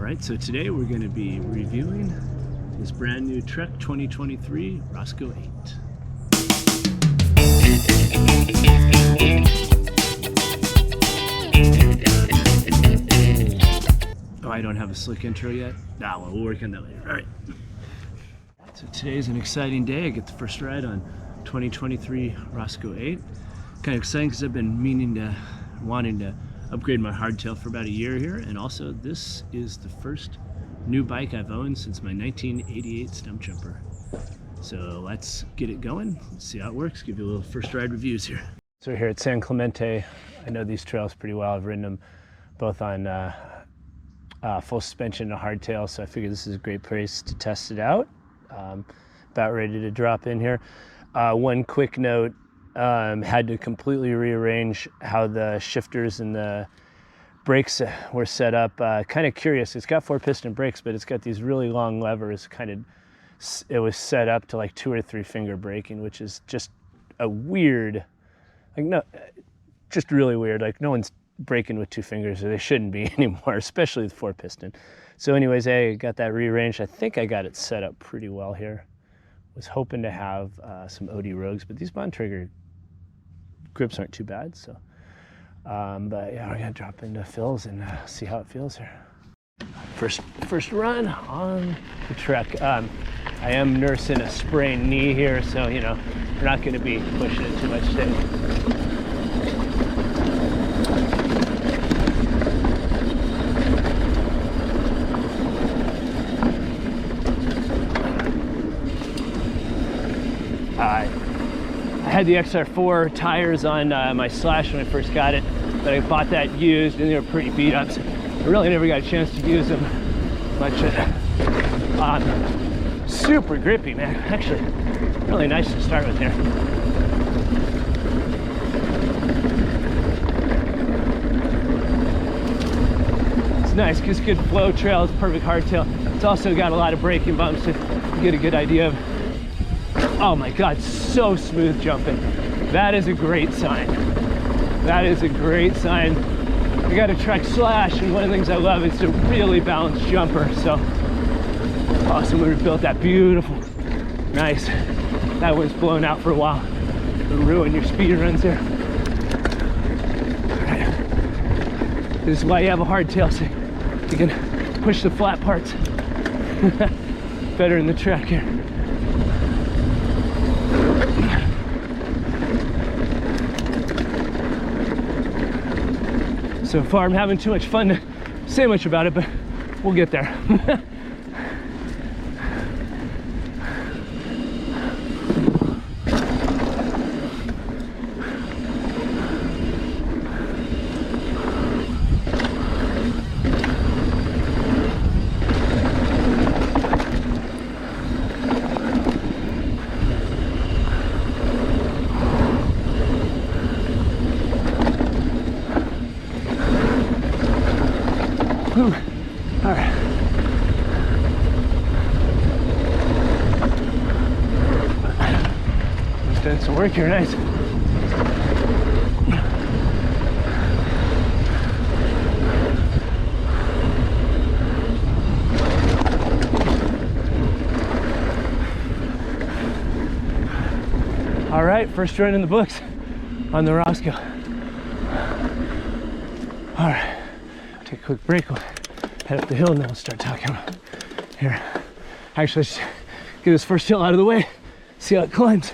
Alright, so today we're going to be reviewing this brand new Trek 2023 Roscoe 8. Oh, I don't have a slick intro yet? Nah, well, we'll work on that later. Alright. So today's an exciting day. I get the first ride on 2023 Roscoe 8. Kind of exciting because I've been wanting to upgrade my hardtail for about a year here, and also this is the first new bike I've owned since my 1988 stump jumper. So let's get it going, let's see how it works, give you a little first ride reviews here. So we're here at San Clemente. I know these trails pretty well. I've ridden them both on full suspension and hardtail, so I figured this is a great place to test it out. About ready to drop in here. One quick note, had to completely rearrange how the shifters and the brakes were set up. Kind of curious, it's got 4-piston brakes, but it's got these really long levers. It was set up to like 2 or 3 finger braking, which is just a weird, just really weird. Like, no one's braking with 2 fingers, or they shouldn't be anymore, especially with 4-piston. So anyways, I got that rearranged. I think I got it set up pretty well here. Was hoping to have some OD Rogues, but these Bontrager grips aren't too bad. So, but yeah, we're gonna drop into Phil's and see how it feels here. First run on the Trek. I am nursing a sprained knee here, so you know we're not going to be pushing it too much today. I had the Xr4 tires on my Slash when I first got it, but I bought that used and they were pretty beat up, so I really never got a chance to use them much. Super grippy, man. Actually, really nice to start with here. It's nice because good flow trails, perfect hardtail. It's also got a lot of braking bumps to get a good idea of. Oh my God, so smooth jumping. That is a great sign. That is a great sign. I got a Trek Slash, and one of the things I love is a really balanced jumper. So awesome, we built that beautiful. Nice. That one's blown out for a while. It'll ruin your speed runs there. All right. This is why you have a hardtail, so you can push the flat parts better in the Trek here. So far, I'm having too much fun to say much about it, but we'll get there. All right. Just doing some work here, nice. All right, first run in the books on the Roscoe. All right. Take a quick break, we'll head up the hill, and then we'll start talking about here. Actually, let's get this first hill out of the way, see how it climbs.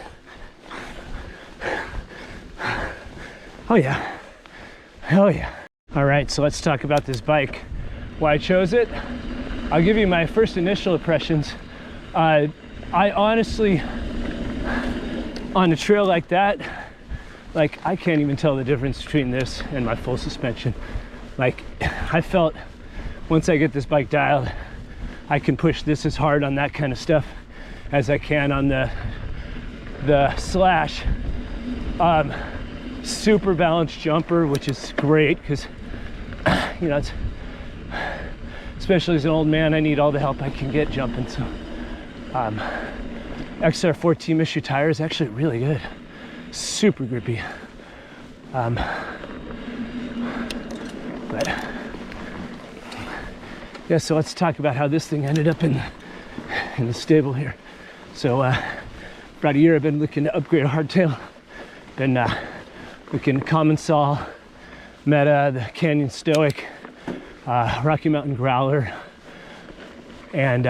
Oh yeah, hell yeah. All right, so let's talk about this bike, why I chose it. I'll give you my first initial impressions. I honestly, on a trail like that, like I can't even tell the difference between this and my full suspension. Like, I felt once I get this bike dialed, I can push this as hard on that kind of stuff as I can on the Slash. Super balanced jumper, which is great because, you know, it's, especially as an old man, I need all the help I can get jumping. So, Xr4 Team Issue tire is actually really good. Super grippy. But Yeah, so let's talk about how this thing ended up in the stable here. So about a year I've been looking to upgrade a hardtail. Been looking Common Saw, Meta, the Canyon Stoic, Rocky Mountain Growler, and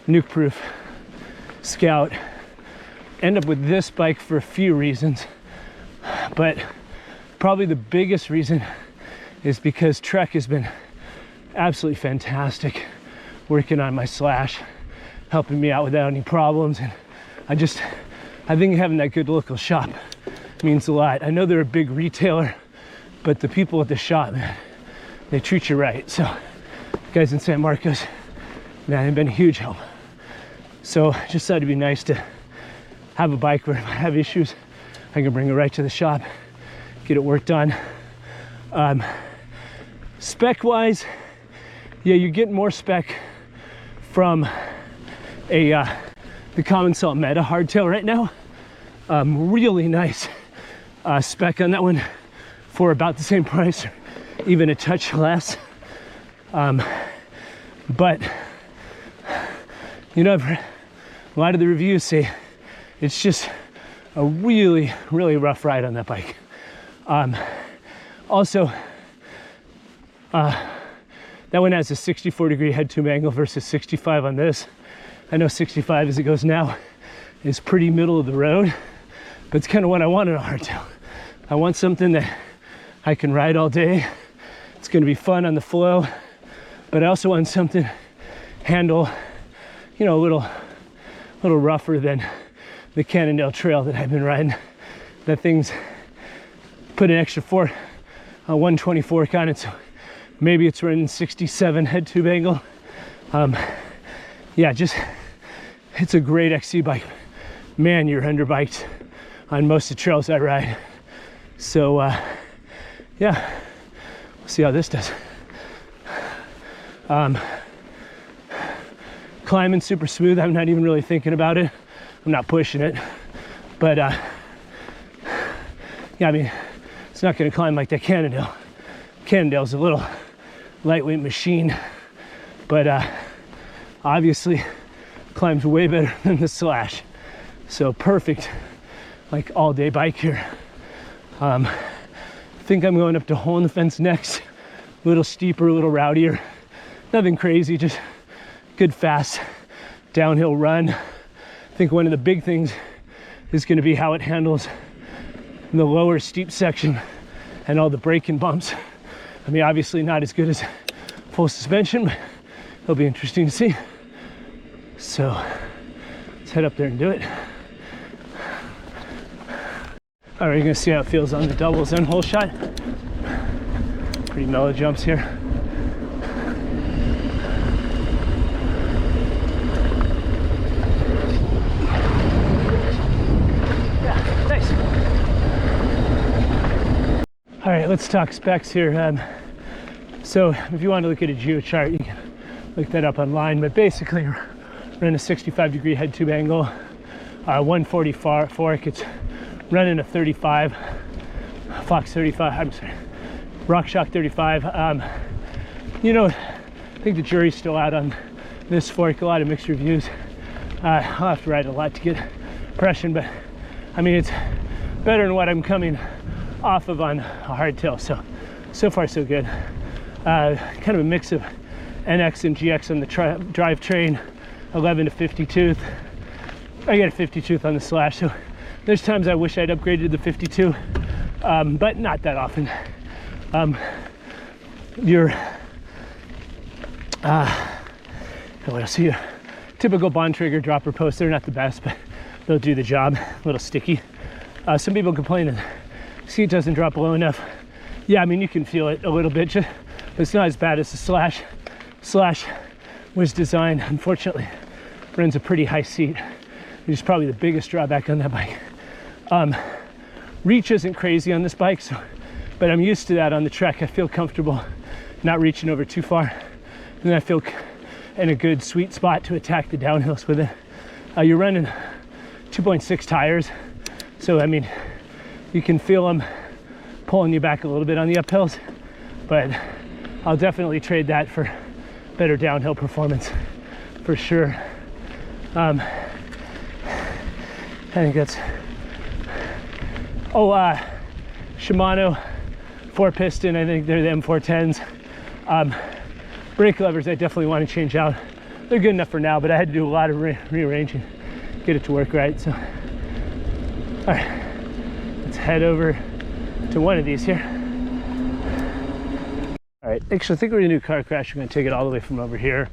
Nuke Proof Scout. End up with this bike for a few reasons, but probably the biggest reason is because Trek has been absolutely fantastic working on my Slash, helping me out without any problems. And I think having that good local shop means a lot. I know they're a big retailer, but the people at the shop, man, they treat you right. So guys in San Marcos, man, they've been a huge help. So just thought it'd be nice to have a bike where if I have issues, I can bring it right to the shop, get it worked on. Spec wise, yeah, you're getting more spec from the Common Saw Meta hardtail right now. Really nice spec on that one for about the same price, or even a touch less. But you know, a lot of the reviews say it's just a really, really rough ride on that bike. Also, that one has a 64-degree head tube angle versus 65 on this. I know 65 as it goes now is pretty middle of the road, but it's kind of what I want in a hardtail. I want something that I can ride all day. It's going to be fun on the flow, but I also want something handle, you know, a little rougher than the Cannondale Trail that I've been riding. That thing's put an Xr4 124 on it, so maybe it's running 67 head tube angle. Yeah, just it's a great XC bike. Man, you're underbiked on most of the trails I ride. So yeah, we'll see how this does. Climbing super smooth. I'm not even really thinking about it. I'm not pushing it, but yeah, I mean, it's not going to climb like that Cannondale. Cannondale's a little lightweight machine, but obviously climbs way better than the Slash. So perfect, like all day bike here. I think I'm going up to Hole in the Fence next. A little steeper, a little rowdier. Nothing crazy, just good fast downhill run. I think one of the big things is going to be how it handles the lower steep section and all the braking bumps. I mean, obviously not as good as full suspension, but it'll be interesting to see. So let's head up there and do it. All right, you're gonna see how it feels on the doubles and whole shot. Pretty mellow jumps here. Yeah, nice. All right, let's talk specs here. So if you want to look at a geo chart, you can look that up online, but basically we're in a 65-degree head tube angle, 140 fork. It's running a 35, Fox 35, I'm sorry, RockShox 35. You know, I think the jury's still out on this fork. A lot of mixed reviews. I'll have to ride a lot to get impression, but I mean, it's better than what I'm coming off of on a hardtail. So far so good. Kind of a mix of NX and GX on the drivetrain, 11 to 50 tooth. I got a 50 tooth on the Slash, so there's times I wish I'd upgraded the 52, but not that often. What else here? Typical Bond trigger dropper posts. They're not the best, but they'll do the job. A little sticky. Some people complain that the seat doesn't drop low enough. Yeah, I mean, you can feel it a little bit, but it's not as bad as the Slash. Slash was designed, unfortunately, runs a pretty high seat, which is probably the biggest drawback on that bike. Reach isn't crazy on this bike, but I'm used to that on the Trek. I feel comfortable not reaching over too far, and I feel in a good sweet spot to attack the downhills with it. You're running 2.6 tires, so I mean, you can feel them pulling you back a little bit on the uphills, but I'll definitely trade that for better downhill performance for sure. I think that's, Shimano 4-piston, I think they're the M410s. Brake levers I definitely want to change out. They're good enough for now, but I had to do a lot of rearranging, get it to work right. So, all right, let's head over to one of these here. All right, actually I think we're gonna do car crash. We're gonna take it all the way from over here.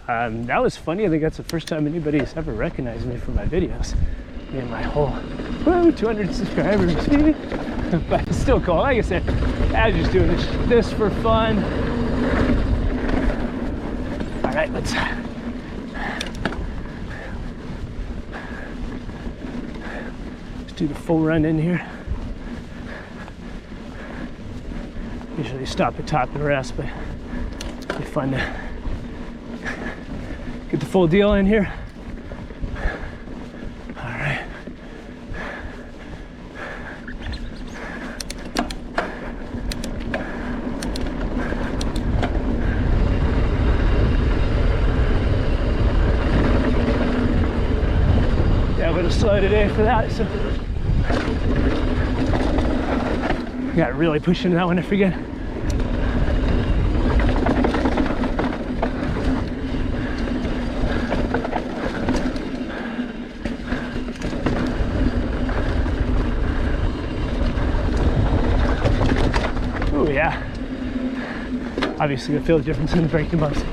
That was funny. I think that's the first time anybody has ever recognized me from my videos. Me and my whole, whoa, 200 subscribers. But it's still cool. Like I said, I was just doing this for fun. All right, let's do the full run in here. Usually stop at top and rest, but it'll be fun to get the full deal in here. All right. Yeah, a little slow today for that, so got really pushing that one, I forget. Oh yeah. Obviously I feel the difference in the braking bumps.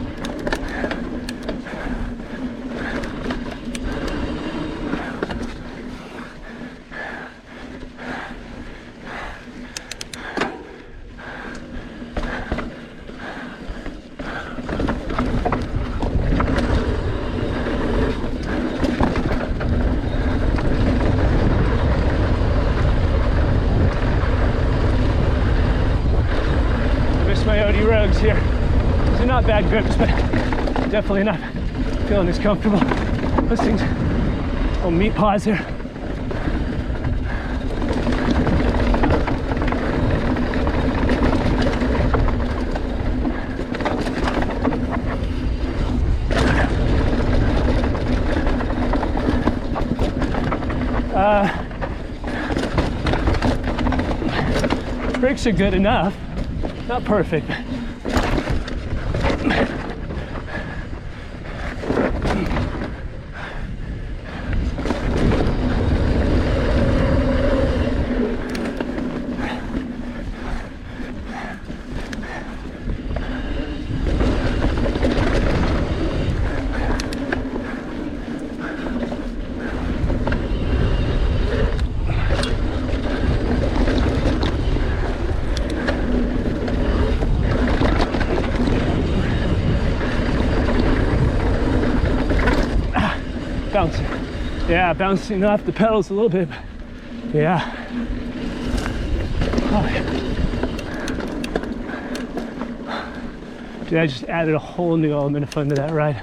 Here. These are not bad grips, but definitely not feeling as comfortable. Those things, little meat paws here. Brakes are good enough, not perfect. Bouncing. Yeah, bouncing off the pedals a little bit. Yeah. Oh, yeah. Dude, I just added a whole new element of fun to that ride.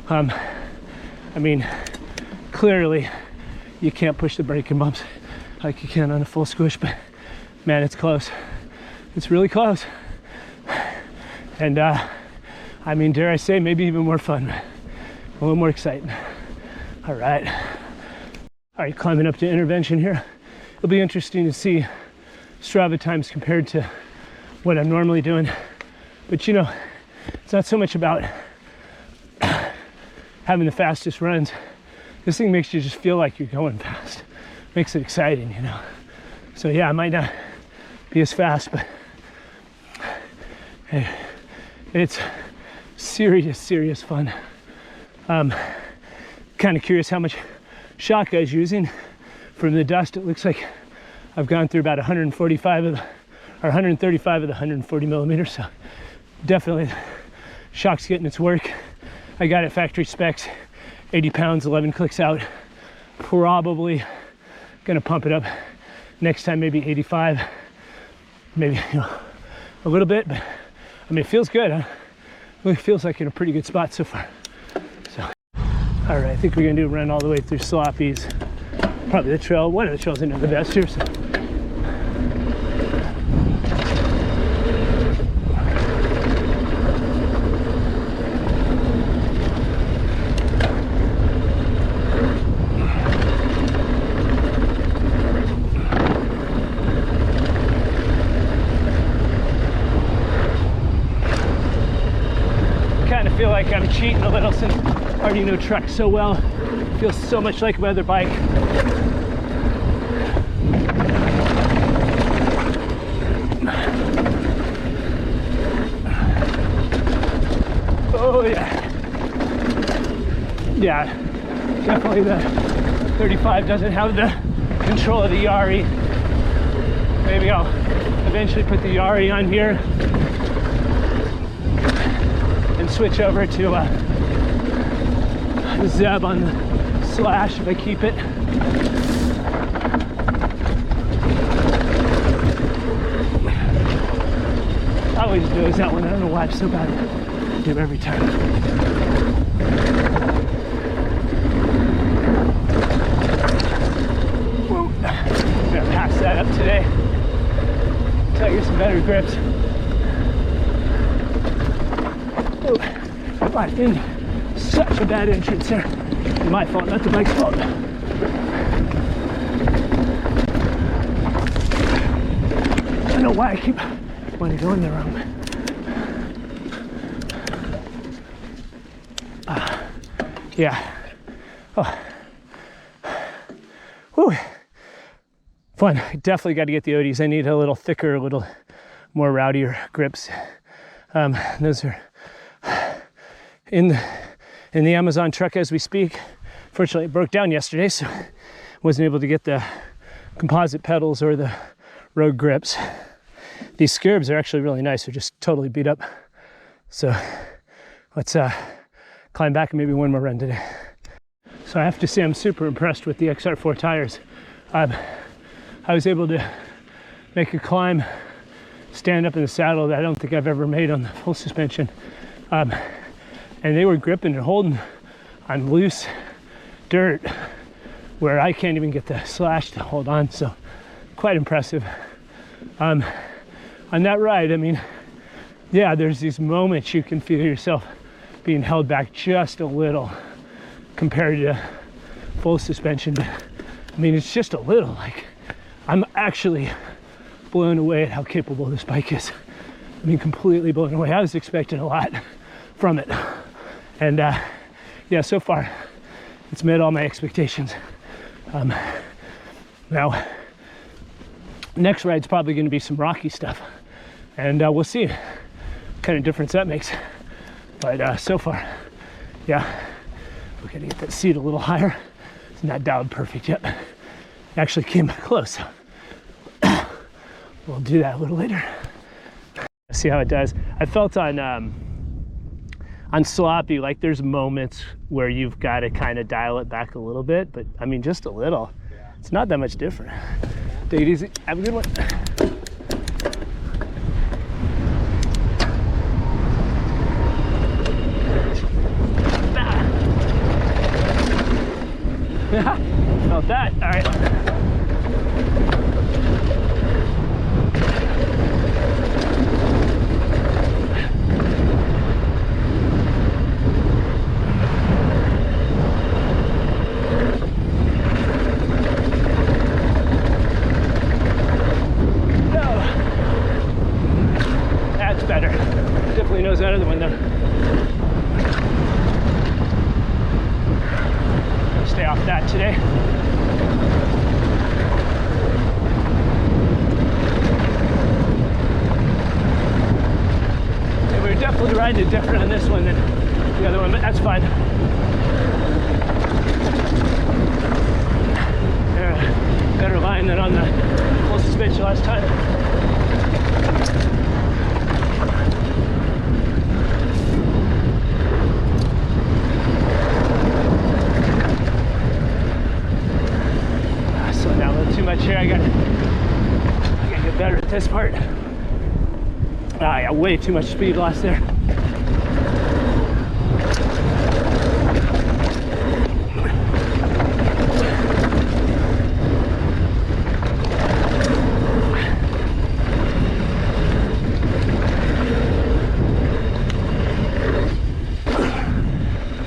I mean, clearly you can't push the braking bumps like you can on a full squish, but man, it's close. It's really close. And I mean, dare I say, maybe even more fun, a little more exciting. All right, climbing up to intervention here. It'll be interesting to see Strava times compared to what I'm normally doing. But you know, it's not so much about having the fastest runs. This thing makes you just feel like you're going fast. Makes it exciting, you know. So yeah, I might not be as fast, but hey, it's serious fun. Kind of curious how much shock guy's using. From the dust, it looks like I've gone through about 135 of the, or 135 of the 140 millimeters. So definitely shock's getting its work. I got it factory specs, 80 pounds, 11 clicks out. Probably gonna pump it up next time, maybe 85, maybe, you know, a little bit, but I mean, it feels good, huh? It really feels like in a pretty good spot so far. So, all right, I think we're gonna do a run all the way through Sloppies. Probably the trail, one of the trails into the best here. So. feel like I'm cheating a little since I already know Trek so well. It feels so much like my other bike. Oh yeah. Yeah, definitely the 35 doesn't have the control of the Yari. Maybe I'll eventually put the Yari on here and switch over to the Zeb on the Slash if I keep it. I always lose that one. I don't know why I'm so bad at it every time. Whoa. I'm gonna pass that up today until I get some better grips. Oh, I'm in such a bad entrance here. My fault, not the bike's fault. I don't know why I keep wanting to go in the wrong way. Yeah. Oh. Whew. Fun. Definitely got to get the Odys. I need a little thicker, a little more rowdier grips. Those are in the Amazon truck as we speak. Fortunately, it broke down yesterday, so wasn't able to get the composite pedals or the road grips. These scarabs are actually really nice. They're just totally beat up. So let's climb back and maybe one more run today. So I have to say I'm super impressed with the Xr4 tires. I was able to make a climb, stand up in the saddle that I don't think I've ever made on the full suspension. And they were gripping and holding on loose dirt where I can't even get the Slash to hold on. So quite impressive. On that ride, I mean, yeah, there's these moments you can feel yourself being held back just a little compared to full suspension. But I mean, it's just a little. Like, I'm actually blown away at how capable this bike is. I mean, completely blown away. I was expecting a lot from it. And yeah, so far it's met all my expectations. Now, next ride's probably going to be some rocky stuff. And we'll see what kind of difference that makes. But so far, yeah, we're gonna get that seat a little higher. It's not dialed perfect yet. Actually came close. We'll do that a little later. See how it does. I felt on Sloppy, like there's moments where you've got to kind of dial it back a little bit, but I mean, just a little. It's not that much different. Take it easy. Have a good one. Felt that. All right. No. That's better. Definitely knows that other one though. Stay off that today. And we're definitely riding it different on this one than the other one, but that's fine. Better line than on the full suspension last time. Too much here. I gotta get better at this part. I got way too much speed loss there.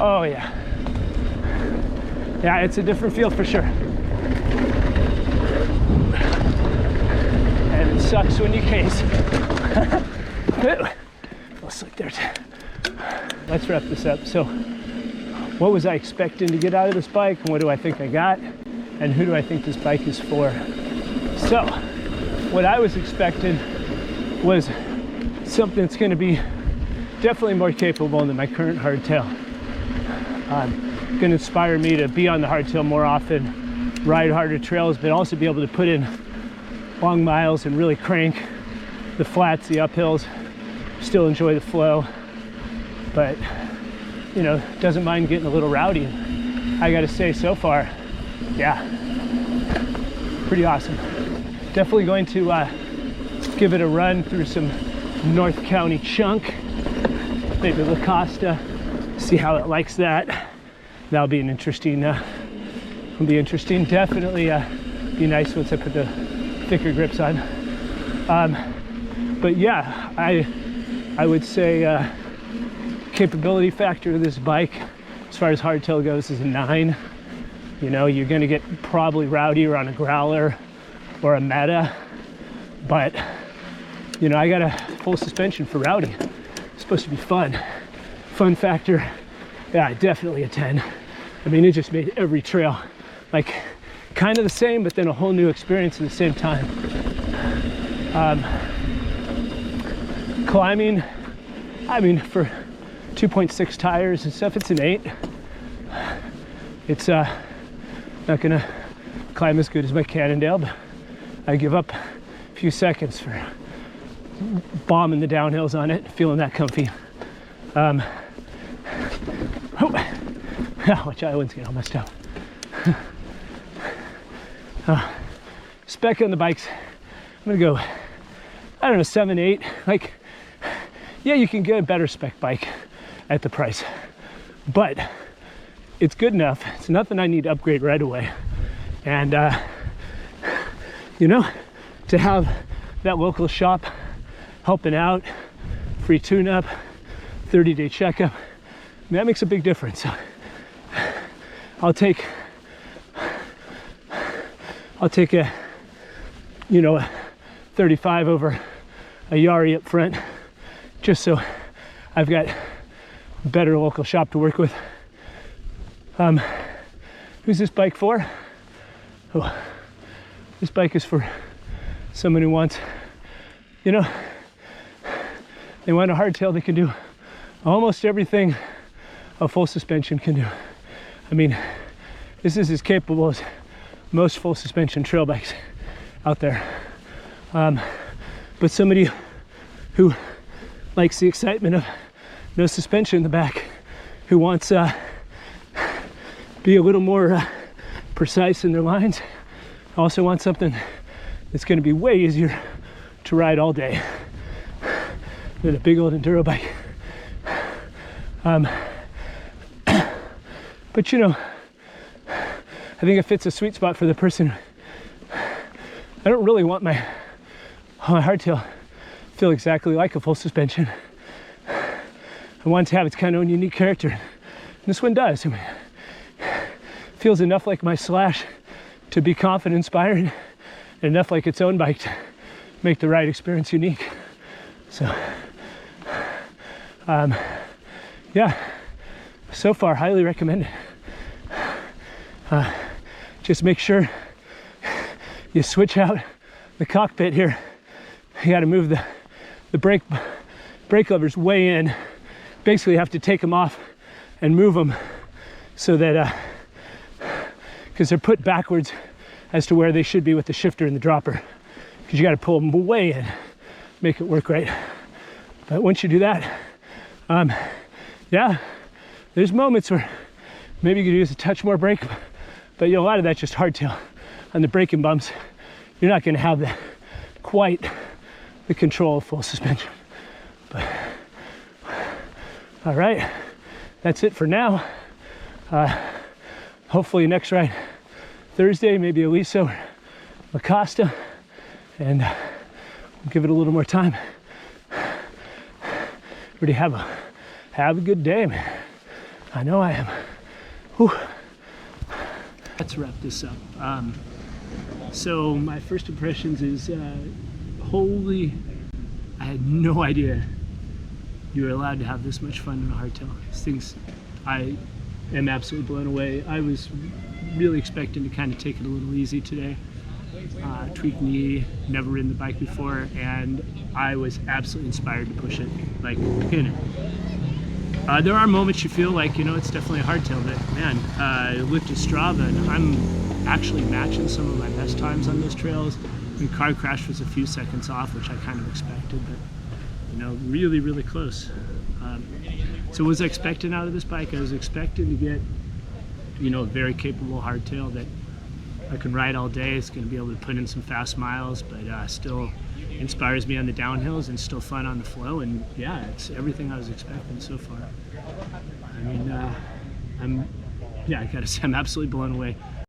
Oh yeah. Yeah, it's a different feel for sure. Sucks when you case. slick there. Let's wrap this up. So what was I expecting to get out of this bike, and what do I think I got, and who do I think this bike is for? So what I was expecting was something that's going to be definitely more capable than my current hardtail. Going to inspire me to be on the hardtail more often, ride harder trails, but also be able to put in long miles and really crank the flats, the uphills, still enjoy the flow, but you know, doesn't mind getting a little rowdy. I gotta say, so far, yeah, pretty awesome. Definitely going to give it a run through some North County chunk, maybe La Costa, see how it likes that. That'll be an interesting, Definitely be nice once I put the thicker grips on. But yeah, I would say capability factor of this bike, as far as hardtail goes, is a 9. You know, you're gonna get probably rowdier on a growler or a Meta, but you know, I got a full suspension for rowdy. It's supposed to be fun. Fun factor, yeah, definitely a 10. I mean, it just made every trail like kind of the same, but then a whole new experience at the same time. Climbing, I mean, for 2.6 tires and stuff, it's an 8. It's not gonna climb as good as my Cannondale, but I give up a few seconds for bombing the downhills on it, feeling that comfy. Watch out, I wouldn't get all messed up. Spec on the bikes, I'm gonna go, I don't know, 7, 8. Like, yeah, you can get a better spec bike at the price, but it's good enough. It's nothing I need to upgrade right away. And you know, to have that local shop helping out, free tune-up, 30-day checkup, I mean, that makes a big difference. I'll take a, you know, a 35 over a Yari up front, just so I've got a better local shop to work with. Who's this bike for? Oh, this bike is for someone who wants, you know, they want a hardtail that can do almost everything a full suspension can do. I mean, this is as capable as most full suspension trail bikes out there. But somebody who likes the excitement of no suspension in the back, who wants be a little more precise in their lines, also wants something that's going to be way easier to ride all day than a big old enduro bike. But you know, I think it fits a sweet spot for the person. I don't really want my hardtail to feel exactly like a full suspension. I want it to have its kind of own unique character. And this one does. I mean, feels enough like my Slash to be confident, inspiring, and enough like its own bike to make the ride experience unique. So, yeah, so far, highly recommend it. Just make sure you switch out the cockpit here. You got to move the brake levers way in. Basically, you have to take them off and move them so that, because they're put backwards as to where they should be with the shifter and the dropper. Because you got to pull them way in, make it work right. But once you do that, yeah, there's moments where maybe you could use a touch more brake, but you know, a lot of that's just hardtail. On the braking bumps, you're not going to have quite the control of full suspension. But all right, that's it for now. Hopefully next ride Thursday, maybe Aliso or La Costa, and we'll give it a little more time. Everybody have a good day, man. I know I am. Whew. Let's wrap this up. So my first impressions is, holy, I had no idea you're allowed to have this much fun in a hardtail. These things, I am absolutely blown away. I was really expecting to kind of take it a little easy today. Tweaked knee, never ridden the bike before, and I was absolutely inspired to push it, like pin it. There are moments you feel like, it's definitely a hardtail, but man, I looked at Strava and I'm actually matching some of my best times on those trails. The car crash was a few seconds off, which I kind of expected, but really, really close. So what was I expecting out of this bike? I was expecting to get, a very capable hardtail that I can ride all day. It's going to be able to put in some fast miles, but still inspires me on the downhills and still fun on the flow. And yeah, it's everything I was expecting so far. I mean, I gotta say, I'm absolutely blown away.